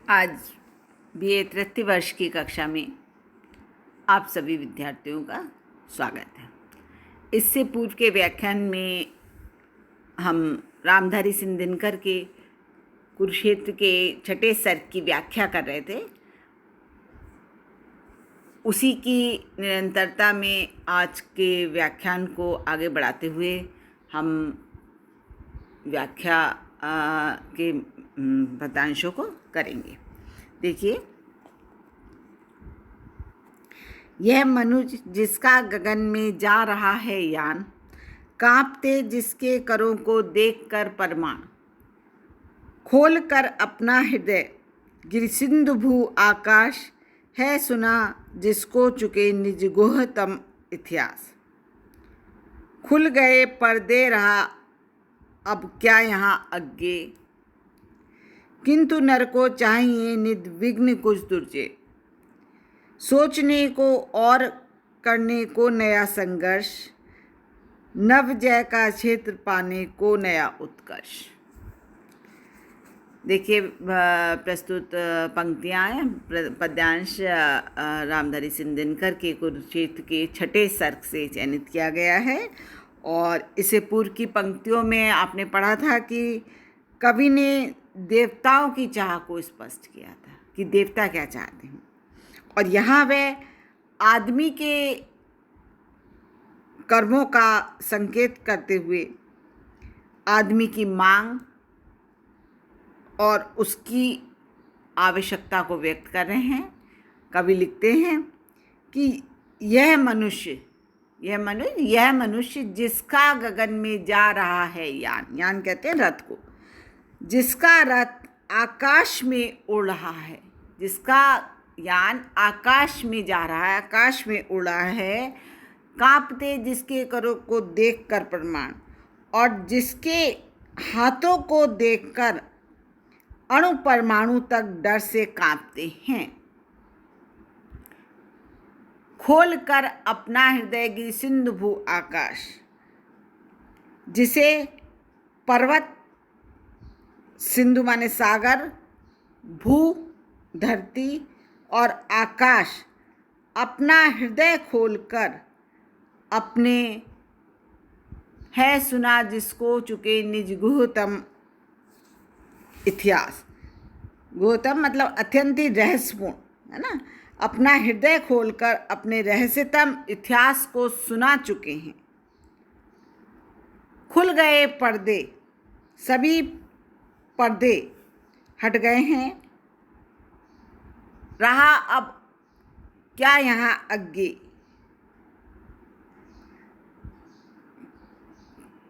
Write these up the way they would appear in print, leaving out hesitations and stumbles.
आज BA तृतीय वर्ष की कक्षा में आप सभी विद्यार्थियों का स्वागत है। इससे पूर्व के व्याख्यान में हम रामधारी सिंह दिनकर के कुरुक्षेत्र के छठे सर्ग की व्याख्या कर रहे थे। उसी की निरंतरता में आज के व्याख्यान को आगे बढ़ाते हुए हम व्याख्या के पदांशों को करेंगे। देखिए, यह मनुज जिसका गगन में जा रहा है यान, कांपते जिसके करों को देखकर परमाण, खोल कर अपना हृदय गिरिसिंधु भू आकाश, है सुना जिसको चुके निज गुहतम इतिहास। खुल गए पर्दे रहा अब क्या यहाँ अज्ञे, किंतु नर को चाहिए निर्विघ्न कुछ दुर्जे, सोचने को और करने को नया संघर्ष, नव जय का क्षेत्र पाने को नया उत्कर्ष। देखिए, प्रस्तुत पंक्तियाँ हैं पद्यांश रामधारी सिंह दिनकर के कुरुक्षेत्र के छठे सर्ग से चयनित किया गया है। और इससे पूर्व की पंक्तियों में आपने पढ़ा था कि कवि ने देवताओं की चाह को स्पष्ट किया था कि देवता क्या चाहते हैं, और यहाँ वह आदमी के कर्मों का संकेत करते हुए आदमी की मांग और उसकी आवश्यकता को व्यक्त कर रहे हैं। कवि लिखते हैं कि यह मनुष्य जिसका गगन में जा रहा है यान कहते हैं रथ को, जिसका रथ आकाश में उड़ रहा है, जिसका यान आकाश में जा रहा है, आकाश में उड़ रहा है, कांपते जिसके करों को देखकर प्रमाण, और जिसके हाथों को देखकर अणु परमाणु तक डर से कांपते हैं। खोल कर अपना हृदय गिरिसिंधु भू आकाश, जिसे पर्वत, सिंधु माने सागर, भू धरती और आकाश अपना हृदय खोलकर अपने है सुना जिसको चुके निज गुहतम इतिहास। गुहतम मतलब अत्यंत ही रहस्यपूर्ण, है ना। अपना हृदय खोलकर अपने रहस्यतम इतिहास को सुना चुके हैं। खुल गए पर्दे, सभी पर्दे हट गए हैं, रहा अब क्या यहाँ अज्ञे,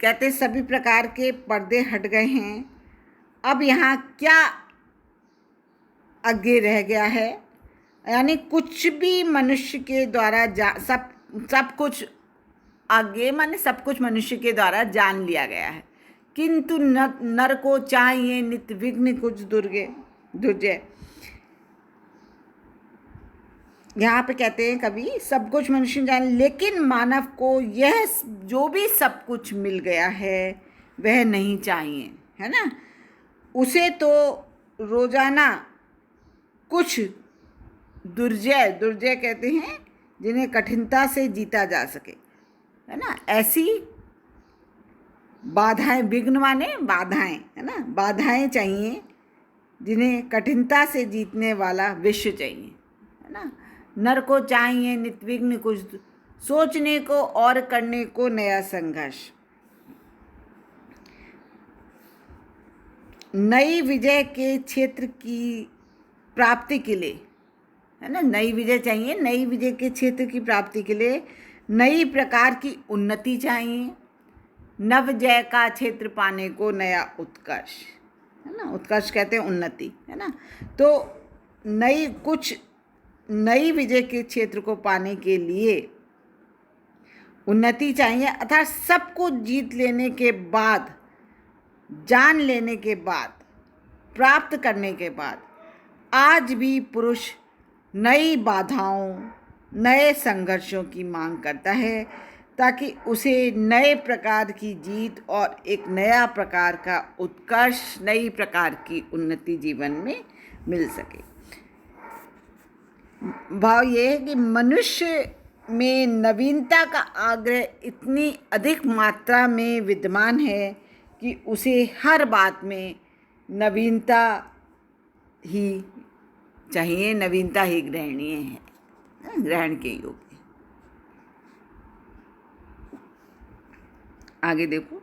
कहते सभी प्रकार के पर्दे हट गए हैं, अब यहाँ क्या अज्ञे रह गया है। यानी कुछ भी मनुष्य के द्वारा सब कुछ आगे माने सब कुछ मनुष्य के द्वारा जान लिया गया है, किंतु नर को चाहिए निर्विघ्न कुछ दुर्जय। यहाँ पे कहते हैं कभी सब कुछ मनुष्य जान, लेकिन मानव को यह जो भी सब कुछ मिल गया है वह नहीं चाहिए, है ना। उसे तो रोजाना कुछ दुर्जय कहते हैं जिन्हें कठिनता से जीता जा सके, है ना। ऐसी बाधाएं, विघ्न माने बाधाएं, है ना, बाधाएं चाहिए जिन्हें कठिनता से जीतने वाला विश्व चाहिए, है ना। नर को चाहिए निर्विघ्न कुछ, सोचने को और करने को नया संघर्ष, नई विजय के क्षेत्र की प्राप्ति के लिए, है ना। नई विजय चाहिए, नई विजय के क्षेत्र की प्राप्ति के लिए नई प्रकार की उन्नति चाहिए, नव जय का क्षेत्र पाने को नया उत्कर्ष, है ना। उत्कर्ष कहते हैं उन्नति, है ना। तो नई विजय के क्षेत्र को पाने के लिए उन्नति चाहिए, अर्थात सब कुछ जीत लेने के बाद, जान लेने के बाद, प्राप्त करने के बाद आज भी पुरुष नई बाधाओं, नए संघर्षों की मांग करता है, ताकि उसे नए प्रकार की जीत और एक नया प्रकार का उत्कर्ष, नई प्रकार की उन्नति जीवन में मिल सके। भाव ये है कि मनुष्य में नवीनता का आग्रह इतनी अधिक मात्रा में विद्यमान है कि उसे हर बात में नवीनता ही चाहिए, नवीनता ही ग्रहणीय है, ग्रहण के योग्य। आगे देखो,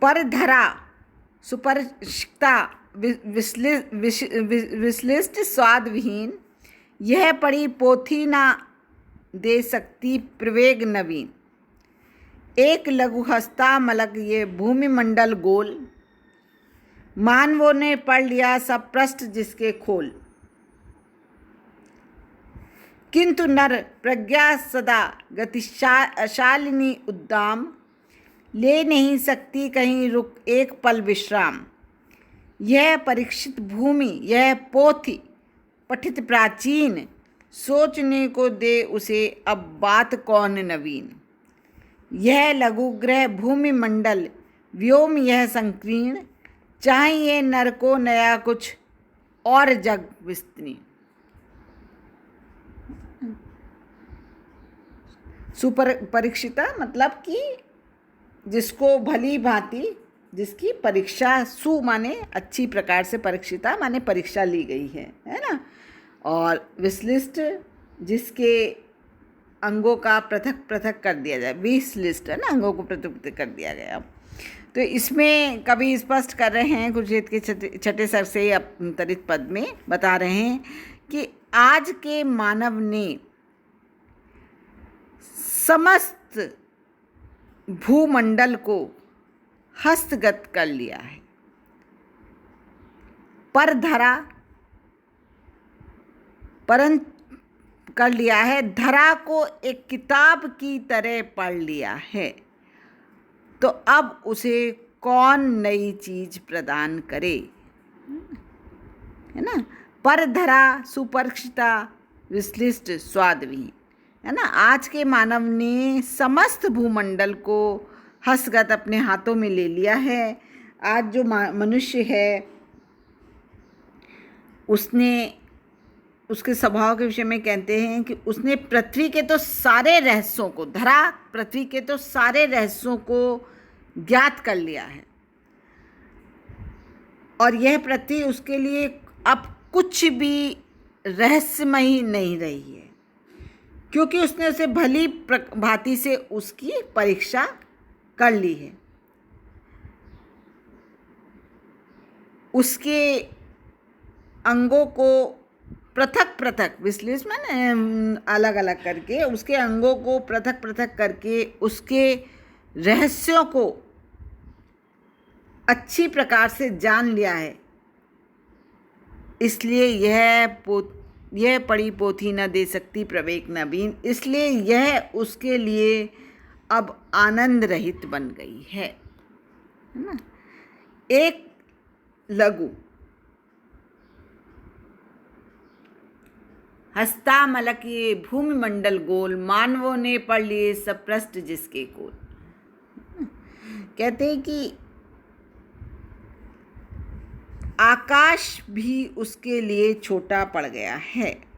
परधरा सुपरिचिता विश्लिष्ट स्वाद विहीन, यह पड़ी पोथी ना दे सकती प्रवेग नवीन। एक लघु हस्ता मलक ये भूमि मंडल गोल, मानवों ने पढ़ लिया सब पृष्ठ जिसके खोल। किंतु नर प्रज्ञा सदा गतिशालिनी उद्दाम, ले नहीं सकती कहीं रुक एक पल विश्राम। यह परीक्षित भूमि यह पोथी पठित प्राचीन, सोचने को दे उसे अब बात कौन नवीन। यह लघुग्रह भूमि मंडल व्योम यह संकीर्ण, चाहिए नर को नया कुछ और जग विस्तीर्ण। सुपर परीक्षिता मतलब कि जिसको भली भांति, जिसकी परीक्षा, सु माने अच्छी प्रकार से, परीक्षिता माने परीक्षा ली गई है ना, और विश्लिष्ट जिसके अंगों का पृथक पृथक कर दिया जाए, विश्लिष्ट है ना, अंगों को पृथक पृथक कर दिया गया। तो इसमें कवि स्पष्ट कर रहे हैं, कुरुक्षेत्र के छठे स्वर से अंतरित पद में बता रहे हैं कि आज के मानव ने समस्त भूमंडल को हस्तगत कर लिया है। परधरा कर लिया है, धरा को एक किताब की तरह पढ़ लिया है। तो अब उसे कौन नई चीज प्रदान करे, है ना। परधरा सुपरिचिता विश्लिष्ट स्वादविहीन, है ना। आज के मानव ने समस्त भूमंडल को हस्तगत अपने हाथों में ले लिया है। आज जो मनुष्य है उसने, उसके स्वभाव के विषय में कहते हैं कि उसने पृथ्वी के तो सारे रहस्यों को, धरा पृथ्वी के तो सारे रहस्यों को ज्ञात कर लिया है, और यह पृथ्वी उसके लिए अब कुछ भी रहस्यमयी नहीं रही है, क्योंकि उसने उसे भली भांति से उसकी परीक्षा कर ली है। उसके अंगों को पृथक पृथक, विश्लेषण में अलग अलग करके, उसके अंगों को पृथक पृथक करके उसके रहस्यों को अच्छी प्रकार से जान लिया है। इसलिए यह पड़ी पोथी न दे सकती प्रवेग नवीन, इसलिए यह उसके लिए अब आनंद रहित बन गई है ना। एक लघु हस्ता मलक ये भूमि मंडल गोल, मानवों ने पढ़ लिए सब पृष्ठ जिसके कोल। कहते हैं कि आकाश भी उसके लिए छोटा पड़ गया है।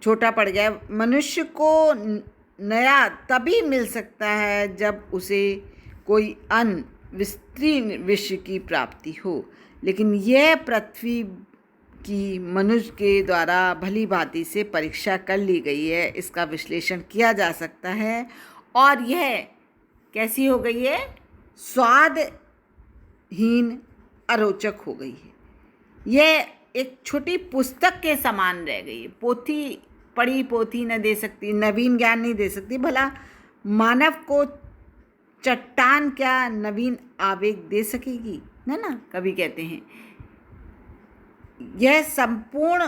छोटा पड़ गया। मनुष्य को नया तभी मिल सकता है जब उसे कोई अन्य विस्तीर्ण विश्व की प्राप्ति हो, लेकिन यह पृथ्वी की मनुष्य के द्वारा भली भांति से परीक्षा कर ली गई है, इसका विश्लेषण किया जा सकता है। और यह कैसी हो गई है? स्वादहीन, अरोचक हो गई है। यह एक छोटी पुस्तक के समान रह गई है। पोथी पढ़ी पोथी न दे सकती, नवीन ज्ञान नहीं दे सकती। भला मानव को चट्टान क्या नवीन आवेग दे सकेगी, है ना। कवि कहते हैं यह संपूर्ण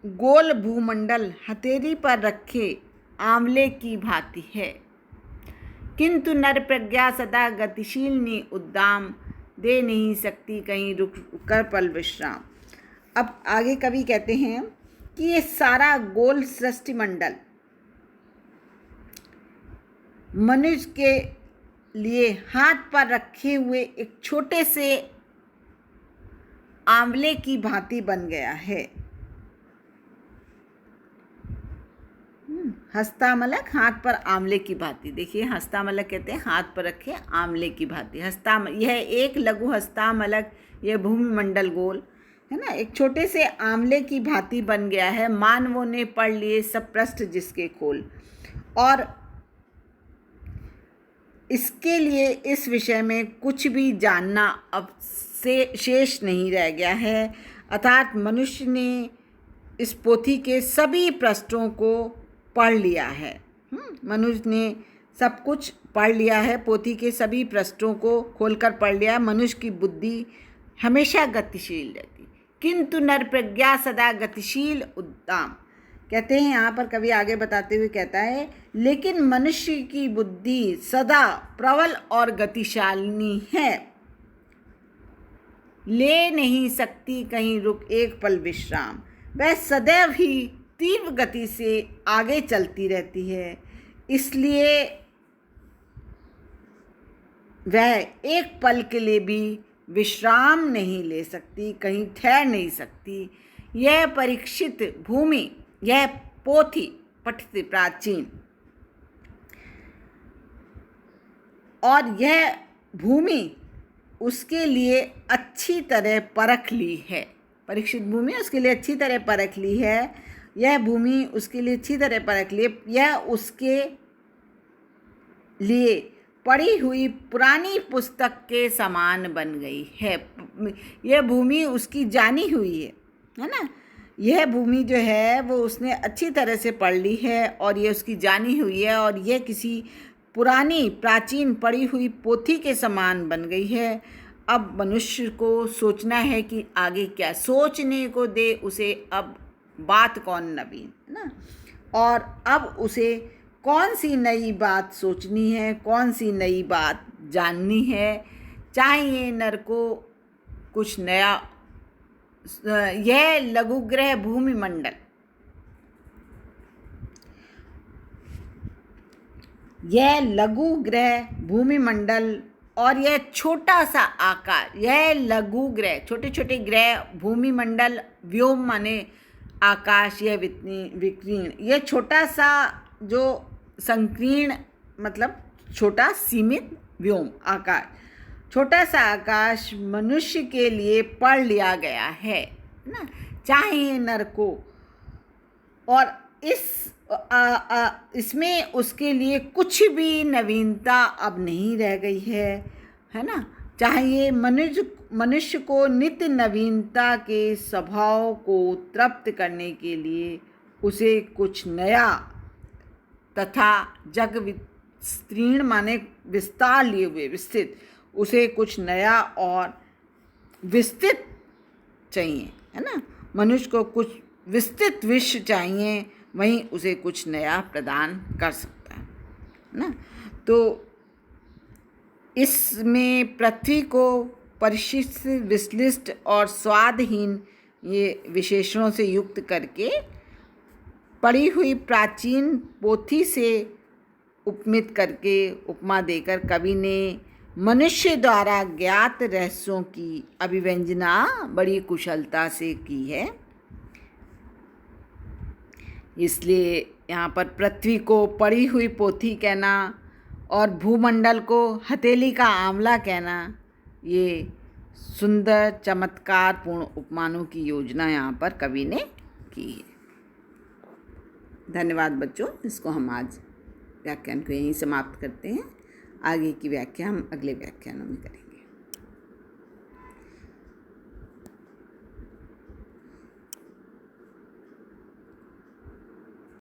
गोल भूमंडल हथेली पर रखे आंवले की भांति है, किंतु नर प्रज्ञा सदा गतिशील ने उद्दाम, दे नहीं सकती कहीं रुक कर पल विश्राम। अब आगे कवि कहते हैं कि ये सारा गोल सृष्टि मंडल मनुष्य के लिए हाथ पर रखे हुए एक छोटे से आंवले की भांति बन गया है। हस्तामलक हाथ पर आंवले की भांति। देखिए, हस्तामलक कहते हैं हाथ पर रखे आंवले की भांति। यह एक लघु हस्तामलक, यह भूमिमंडल गोल है ना, एक छोटे से आंवले की भांति बन गया है। मानवों ने पढ़ लिए सब पृष्ठ जिसके खोल, और इसके लिए इस विषय में कुछ भी जानना अब से शेष नहीं रह गया है। अर्थात मनुष्य ने इस पोथी के सभी पृष्ठों को पढ़ लिया है। मनुष्य ने सब कुछ पढ़ लिया है, पोथी के सभी पृष्ठों को खोलकर पढ़ लिया। मनुष्य की बुद्धि हमेशा गतिशील रहती, किंतु नर प्रज्ञा सदा गतिशील उद्दाम। कहते हैं यहाँ पर कवि आगे बताते हुए कहता है, लेकिन मनुष्य की बुद्धि सदा प्रबल और गतिशालिनी है, ले नहीं सकती कहीं रुक एक पल विश्राम। वह सदैव ही तीव्र गति से आगे चलती रहती है, इसलिए वह एक पल के लिए भी विश्राम नहीं ले सकती, कहीं ठहर नहीं सकती। यह परीक्षित भूमि, यह पोथी पठित प्राचीन, और यह भूमि उसके लिए अच्छी तरह परख ली है। परीक्षित भूमि उसके लिए अच्छी तरह परख ली है। यह भूमि उसके लिए अच्छी तरह परख ली, यह उसके लिए पढ़ी हुई पुरानी पुस्तक के समान बन गई है। यह भूमि उसकी जानी हुई है ना। यह भूमि जो है वो उसने अच्छी तरह से पढ़ ली है और ये उसकी जानी हुई है, और यह किसी पुरानी प्राचीन पढ़ी हुई पोथी के समान बन गई है। अब मनुष्य को सोचना है कि आगे क्या सोचने को दे उसे, अब बात कौन नवीन है ना, और अब उसे कौन सी नई बात सोचनी है, कौन सी नई बात जाननी है। चाहिए नर को कुछ नया। यह लघुग्रह भूमिमंडल, यह लघुग्रह भूमिमंडल और यह छोटा सा आकार, यह लघुग्रह छोटे छोटे ग्रह, भूमिमंडल व्योम माने आकाश, यह विकीर्ण, यह छोटा सा जो संकीर्ण मतलब छोटा सीमित व्योम आकाश, छोटा सा आकाश मनुष्य के लिए पढ़ लिया गया है ना। चाहे नर को, और इसमें उसके लिए कुछ भी नवीनता अब नहीं रह गई है ना। चाहिए मनुष्य को नित्य नवीनता के स्वभाव को तृप्त करने के लिए उसे कुछ नया तथा जग विस्तीर्ण माने विस्तार लिए हुए विस्तृत, उसे कुछ नया और विस्तृत चाहिए है ना। मनुष्य को कुछ विस्तृत विश्व चाहिए, वहीं उसे कुछ नया प्रदान कर सकता है ना। तो इसमें पृथ्वी को परिशिष्ट, विश्लिष्ट और स्वादहीन ये विशेषणों से युक्त करके पढ़ी हुई प्राचीन पोथी से उपमित करके उपमा देकर कवि ने मनुष्य द्वारा ज्ञात रहस्यों की अभिव्यंजना बड़ी कुशलता से की है। इसलिए यहाँ पर पृथ्वी को पड़ी हुई पोथी कहना और भूमंडल को हथेली का आंवला कहना, ये सुंदर चमत्कारपूर्ण उपमानों की योजना यहाँ पर कवि ने की है। धन्यवाद बच्चों। इसको हम आज व्याख्यान को यहीं समाप्त करते हैं। आगे की व्याख्या हम अगले व्याख्यानों में करेंगे।